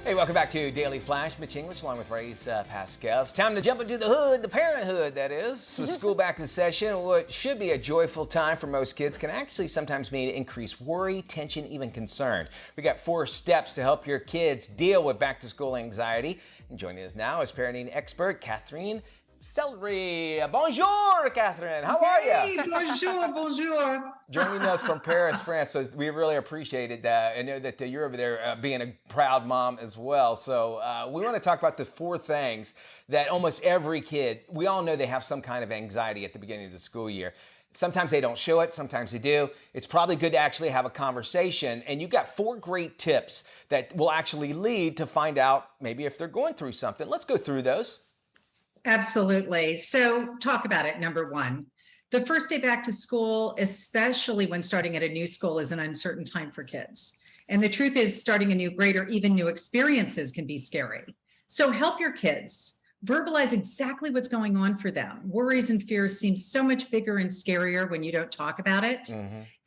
Hey, welcome back to Daily Flash. Mitch English along with Ray's past guest. Time to jump into the hood, the parenthood, that is. With school back in session, what should be a joyful time for most kids can actually sometimes mean increased worry, tension, even concern. We got 4 steps to help your kids deal with back-to-school anxiety. And joining us now is parenting expert Katherine Sellery. Bonjour, Katherine. How are you? Hey, bonjour, bonjour. Joining us from Paris, France. So we really appreciate that. I know that you're over there being a proud mom as well. So we want to talk about the 4 things that almost every kid, we all know they have some kind of anxiety at the beginning of the school year. Sometimes they don't show it, sometimes they do. It's probably good to actually have a conversation. And you've got 4 great tips that will actually lead to find out maybe if they're going through something. Let's go through those. Absolutely. So talk about it. Number 1, the first day back to school, especially when starting at a new school, is an uncertain time for kids. And the truth is, starting a new grade or even new experiences can be scary. So help your kids verbalize exactly what's going on for them. Worries and fears seem so much bigger and scarier when you don't talk about it.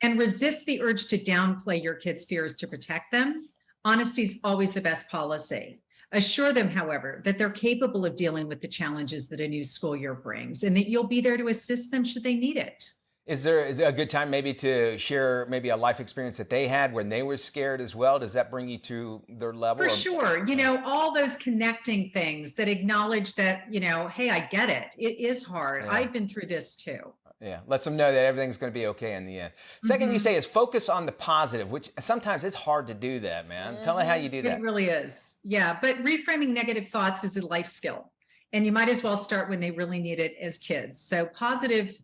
And resist the urge to downplay your kids' fears to protect them. Honesty is always the best policy. Assure them, however, that they're capable of dealing with the challenges that a new school year brings and that you'll be there to assist them should they need it. Is there a good time maybe to share maybe a life experience that they had when they were scared as well? Does that bring you to their level? For sure. All those connecting things that acknowledge that, hey, I get it. It is hard. Yeah. I've been through this too. Yeah, lets them know that everything's going to be okay in the end. Second, you say is focus on the positive, which sometimes it's hard to do that, man. Tell me how you do that. It really is. Yeah, but reframing negative thoughts is a life skill. And you might as well start when they really need it as kids. So positive,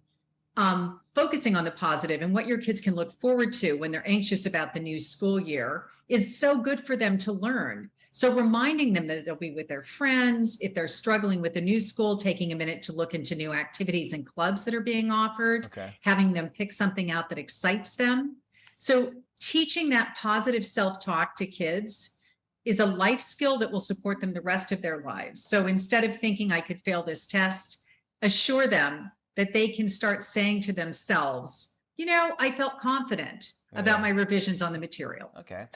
focusing on the positive and what your kids can look forward to when they're anxious about the new school year is so good for them to learn. So reminding them that they'll be with their friends, if they're struggling with the new school, taking a minute to look into new activities and clubs that are being offered, having them pick something out that excites them. So teaching that positive self-talk to kids is a life skill that will support them the rest of their lives. So instead of thinking I could fail this test, assure them that they can start saying to themselves, I felt confident about my revisions on the material. Okay.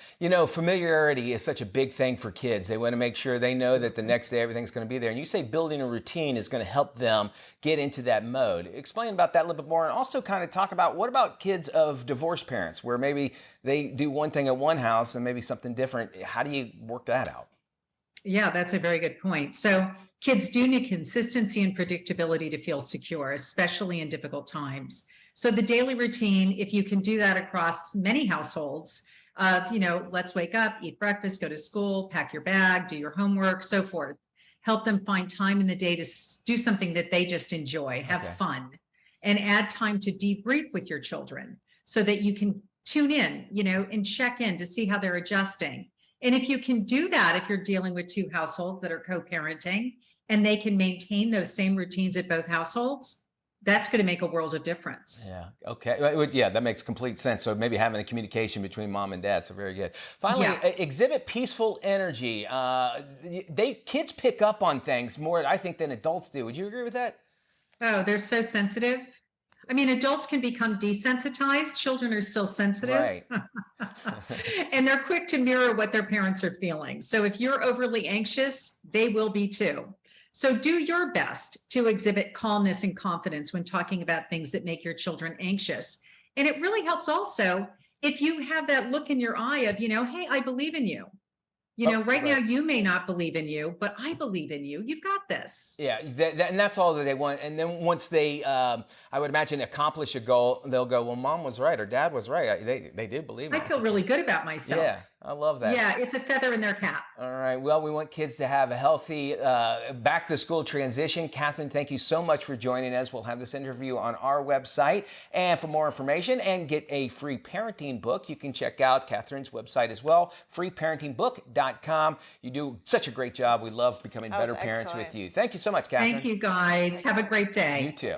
Familiarity is such a big thing for kids. They want to make sure they know that the next day everything's going to be there. And you say building a routine is going to help them get into that mode. Explain about that a little bit more, and also kind of talk about what about kids of divorced parents where maybe they do one thing at one house and maybe something different. How do you work that out? Yeah, that's a very good point. So kids do need consistency and predictability to feel secure, especially in difficult times. So the daily routine, if you can do that across many households, let's wake up, eat breakfast, go to school, pack your bag, do your homework, so forth. Help them find time in the day to do something that they just enjoy, have fun, and add time to debrief with your children so that you can tune in, and check in to see how they're adjusting. And if you can do that, if you're dealing with 2 households that are co-parenting and they can maintain those same routines at both households, that's going to make a world of difference. Yeah. Okay. Yeah, that makes complete sense. So maybe having a communication between mom and dad. So very good. Finally, exhibit peaceful energy. Kids pick up on things more, I think, than adults do. Would you agree with that? Oh, they're so sensitive. I mean, adults can become desensitized. Children are still sensitive. Right. And they're quick to mirror what their parents are feeling. So if you're overly anxious, they will be too. So do your best to exhibit calmness and confidence when talking about things that make your children anxious. And it really helps also if you have that look in your eye of, hey, I believe in you. Right now you may not believe in you, but I believe in you. You've got this. Yeah, and that's all that they want. And then once they, I would imagine, accomplish a goal, they'll go, well, mom was right or dad was right. They did believe in I feel really good about myself. Yeah, I love that. Yeah, it's a feather in their cap. All right. Well, we want kids to have a healthy back-to-school transition. Katherine, thank you so much for joining us. We'll have this interview on our website. And for more information and get a free parenting book, you can check out Katherine's website as well, freeparentingbook.com. You do such a great job. We love becoming better parents with you. Thank you so much, Katherine. Thank you, guys. Have a great day. You too.